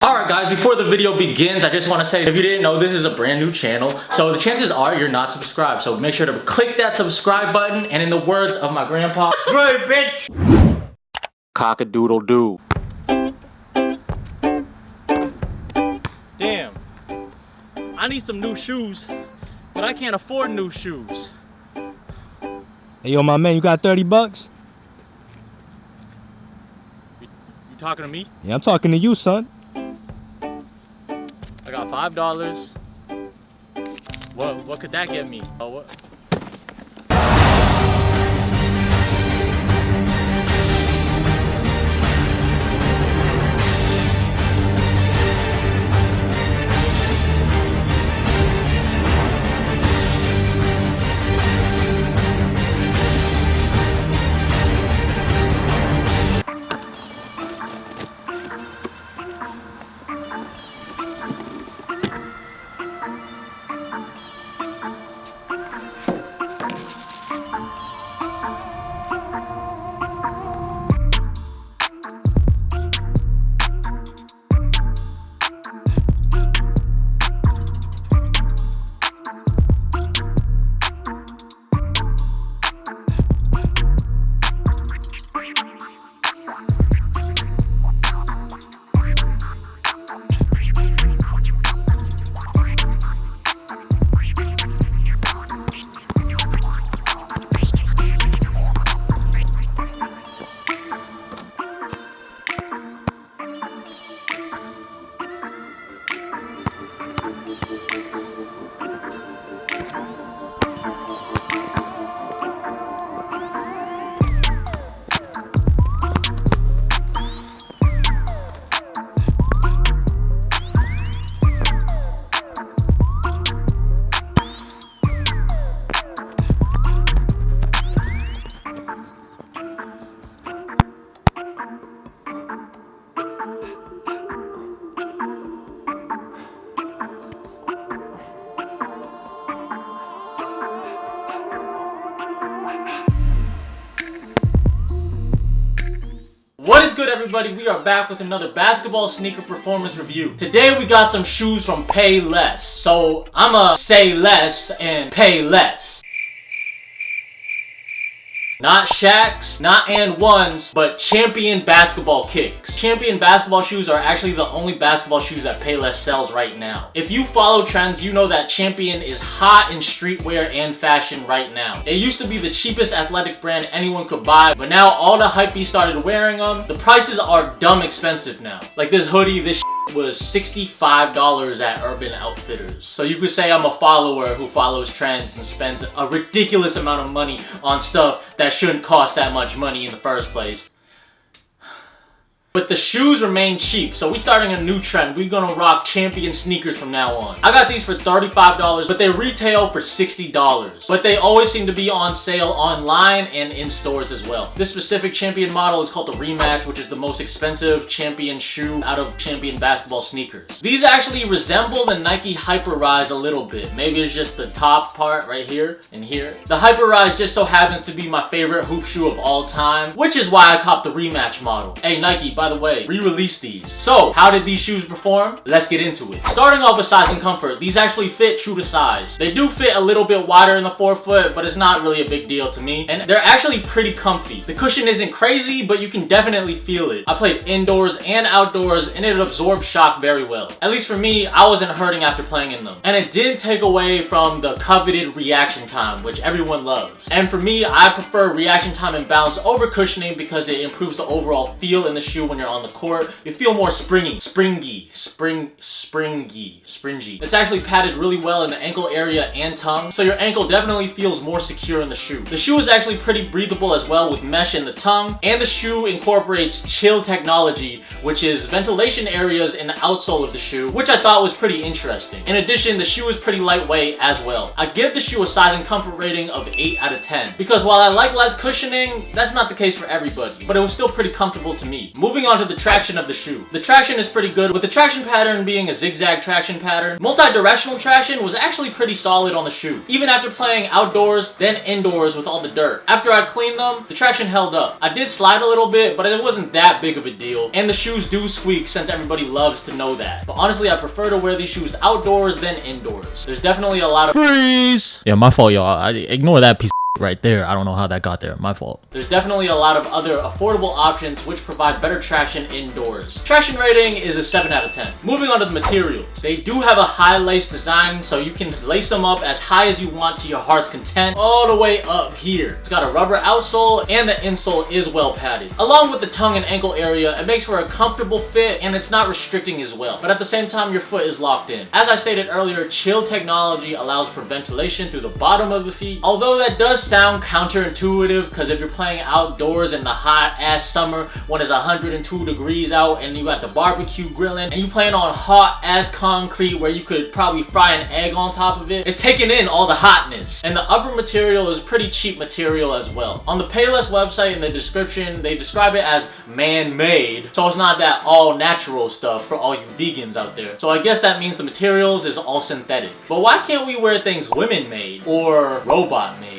Alright guys, before the video begins, I just want to say, if you didn't know, this is a brand new channel, so the chances are you're not subscribed, so make sure to click that subscribe button, and in the words of my grandpa, subscribe, bitch! Cock-a-doodle-doo. Damn, I need some new shoes, but I can't afford new shoes. Hey yo, my man, you got 30 bucks? You talking to me? Yeah, I'm talking to you, son. I got $5. What could that get me? Oh, what? What is good, everybody? We are back with another basketball sneaker performance review. Today we got some shoes from Payless. So I'ma say less and pay less. Not Shaqs, not and ones, but Champion basketball kicks. Champion basketball shoes are actually the only basketball shoes that Payless sells right now. If you follow trends, you know that Champion is hot in streetwear and fashion right now. It used to be the cheapest athletic brand anyone could buy, but now all the hypebeasts started wearing them. The prices are dumb expensive now. Like this hoodie, this was $65 at Urban Outfitters. So you could say I'm a follower who follows trends and spends a ridiculous amount of money on stuff that shouldn't cost that much money in the first place. But the shoes remain cheap, so we starting a new trend. We're gonna rock Champion sneakers from now on. I got these for $35, but they retail for $60. But they always seem to be on sale online and in stores as well. This specific Champion model is called the Rematch, which is the most expensive Champion shoe out of Champion basketball sneakers. These actually resemble the Nike Hyperrise a little bit. Maybe it's just the top part right here and here. The Hyperrise just so happens to be my favorite hoop shoe of all time, which is why I copped the Rematch model. Hey Nike, by the way, re-release these. So, how did these shoes perform? Let's get into it. Starting off with size and comfort, these actually fit true to size. They do fit a little bit wider in the forefoot, but it's not really a big deal to me. And they're actually pretty comfy. The cushion isn't crazy, but you can definitely feel it. I played indoors and outdoors, and it absorbed shock very well. At least for me, I wasn't hurting after playing in them. And it didn't take away from the coveted reaction time, which everyone loves. And for me, I prefer reaction time and bounce over cushioning because it improves the overall feel in the shoe when you're on the court. You feel more springy. It's actually padded really well in the ankle area and tongue, so your ankle definitely feels more secure in the shoe. The shoe is actually pretty breathable as well with mesh in the tongue, and the shoe incorporates chill technology, which is ventilation areas in the outsole of the shoe, which I thought was pretty interesting. In addition, the shoe is pretty lightweight as well. I give the shoe a size and comfort rating of 8 out of 10, because while I like less cushioning, that's not the case for everybody, but it was still pretty comfortable to me. Moving Moving on to the traction of the shoe. The traction is pretty good, with the traction pattern being a zigzag traction pattern. Multi-directional traction was actually pretty solid on the shoe, even after playing outdoors, then indoors with all the dirt. After I cleaned them, the traction held up. I did slide a little bit, but it wasn't that big of a deal, and the shoes do squeak since everybody loves to know that. But honestly, I prefer to wear these shoes outdoors than indoors. There's definitely a lot of Freeze! Yeah, my fault, y'all. I ignore that piece right there. I don't know how that got there. My fault. There's definitely a lot of other affordable options which provide better traction indoors. Traction rating is a 7 out of 10. Moving on to the materials. They do have a high lace design, so you can lace them up as high as you want to your heart's content, all the way up here. It's got a rubber outsole and the insole is well padded. Along with the tongue and ankle area, it makes for a comfortable fit and it's not restricting as well. But at the same time, your foot is locked in. As I stated earlier, chill technology allows for ventilation through the bottom of the feet. Although that does sound counterintuitive, because if you're playing outdoors in the hot ass summer when it's 102 degrees out and you got the barbecue grilling and you playing on hot ass concrete where you could probably fry an egg on top of it, it's taking in all the hotness. And the upper material is pretty cheap material as well. On the Payless website, in the description, they describe it as man-made, so it's not that all natural stuff for all you vegans out there. So I guess that means the materials is all synthetic. But why can't we wear things women made or robot made?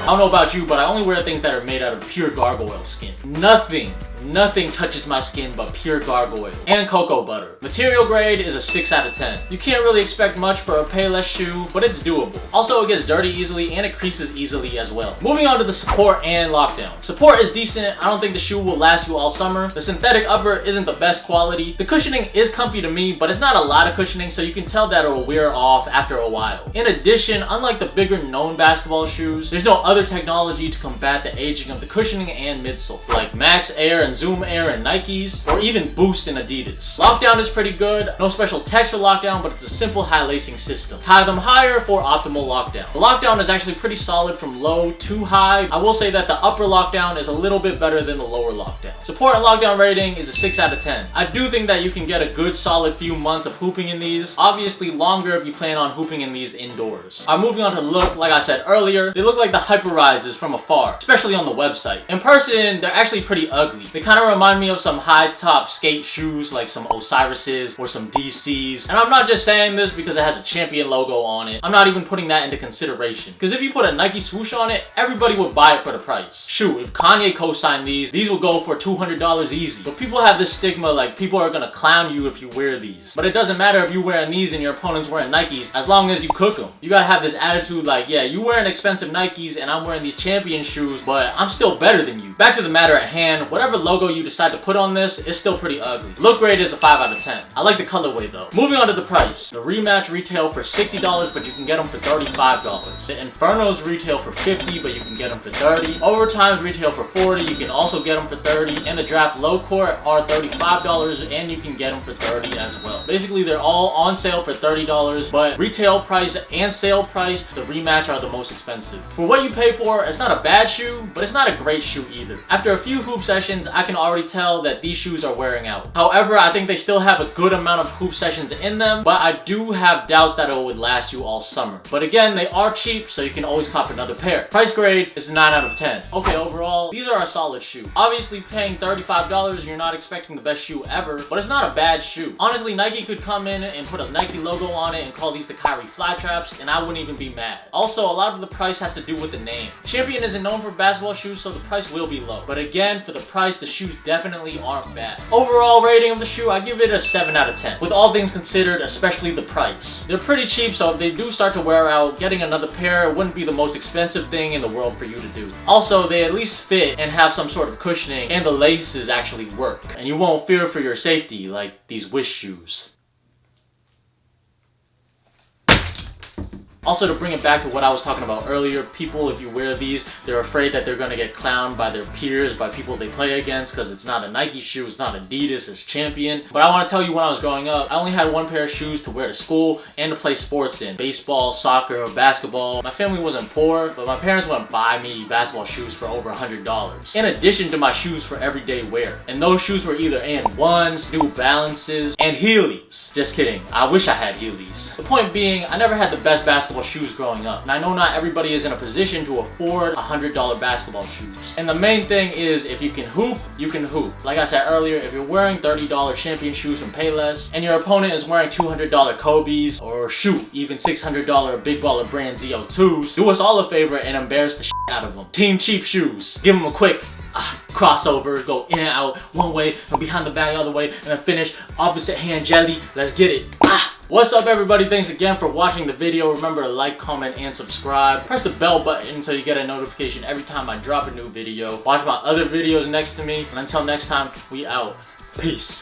I don't know about you, but I only wear things that are made out of pure gargoyle skin. Nothing touches my skin but pure gargoyle and cocoa butter. Material grade is a 6 out of 10. You can't really expect much for a Payless shoe, but it's doable. Also, it gets dirty easily and it creases easily as well. Moving on to the support and lockdown. Support is decent. I don't think the shoe will last you all summer. The synthetic upper isn't the best quality. The cushioning is comfy to me, but it's not a lot of cushioning, so you can tell that it will wear off after a while. In addition, unlike the bigger known basketball shoes, there's no other technology to combat the aging of the cushioning and midsole, like Max Air and Zoom Air and Nikes, or even Boost and Adidas. Lockdown is pretty good. No special text for lockdown, but it's a simple high lacing system. Tie them higher for optimal lockdown. The lockdown is actually pretty solid from low to high. I will say that the upper lockdown is a little bit better than the lower lockdown. Support and lockdown rating is a 6 out of 10. I do think that you can get a good solid few months of hooping in these. Obviously longer if you plan on hooping in these indoors. Moving on to look, like I said earlier, they look like the hyper rises from afar, especially on the website. In person, they're actually pretty ugly. They kind of remind me of some high top skate shoes like some Osiris's or some DC's. And I'm not just saying this because it has a champion logo on it. I'm not even putting that into consideration. Because if you put a Nike swoosh on it, everybody would buy it for the price. Shoot, if Kanye co-signed these would go for $200 easy. But people have this stigma like people are gonna clown you if you wear these. But it doesn't matter if you're wearing these and your opponent's wearing Nikes as long as you cook them. You gotta have this attitude like, yeah, you wearing expensive Nikes and I'm wearing these champion shoes, but I'm still better than you. Back to the matter at hand, whatever logo you decide to put on this, it's still pretty ugly. Look grade is a 5 out of 10. I like the colorway though. Moving on to the price. The Rematch retail for $60, but you can get them for $35. The Infernos retail for $50, but you can get them for $30. Overtimes retail for $40, you can also get them for $30. And the Draft Low Court are $35, and you can get them for $30 as well. Basically, they're all on sale for $30, but retail price and sale price, the Rematch are the most expensive. For what you pay for, it's not a bad shoe, but it's not a great shoe either. After a few hoop sessions, I can already tell that these shoes are wearing out. However, I think they still have a good amount of hoop sessions in them, but I do have doubts that it would last you all summer. But again, they are cheap, so you can always cop another pair. Price grade is a 9 out of 10. Okay, overall, these are a solid shoe. Obviously, paying $35, you're not expecting the best shoe ever, but it's not a bad shoe. Honestly, Nike could come in and put a Nike logo on it and call these the Kyrie Fly Traps, and I wouldn't even be mad. Also, a lot of the price has to do with the name. Champion isn't known for basketball shoes, so the price will be low. But again, for the price, the shoes definitely aren't bad. Overall rating of the shoe, I give it a 7 out of 10. With all things considered, especially the price. They're pretty cheap, so if they do start to wear out, getting another pair wouldn't be the most expensive thing in the world for you to do. Also, they at least fit and have some sort of cushioning, and the laces actually work. And you won't fear for your safety like these Wyche shoes. Also, to bring it back to what I was talking about earlier, people, if you wear these, they're afraid that they're going to get clowned by their peers, by people they play against, because it's not a Nike shoe, it's not Adidas, it's Champion. But I want to tell you, when I was growing up, I only had one pair of shoes to wear to school and to play sports in. Baseball, soccer, basketball. My family wasn't poor, but my parents wouldn't buy me basketball shoes for over $100. In addition to my shoes for everyday wear. And those shoes were either AND1s, New Balances, and Heelys. Just kidding, I wish I had Heelys. The point being, I never had the best basketball basketball shoes growing up. And I know not everybody is in a position to afford $100 basketball shoes. And the main thing is, if you can hoop, you can hoop. Like I said earlier, if you're wearing $30 champion shoes from Payless and your opponent is wearing $200 Kobe's, or shoot, even $600 Big Baller Brand ZO2s, do us all a favor and embarrass the shit out of them. Team Cheap Shoes. Give them a quick crossover, go in and out, one way, and behind the bag the other way, and then finish opposite hand jelly. Let's get it. What's up, everybody? Thanks again for watching the video. Remember to like, comment, and subscribe. Press the bell button so you get a notification every time I drop a new video. Watch my other videos next to me. And until next time, we out. Peace.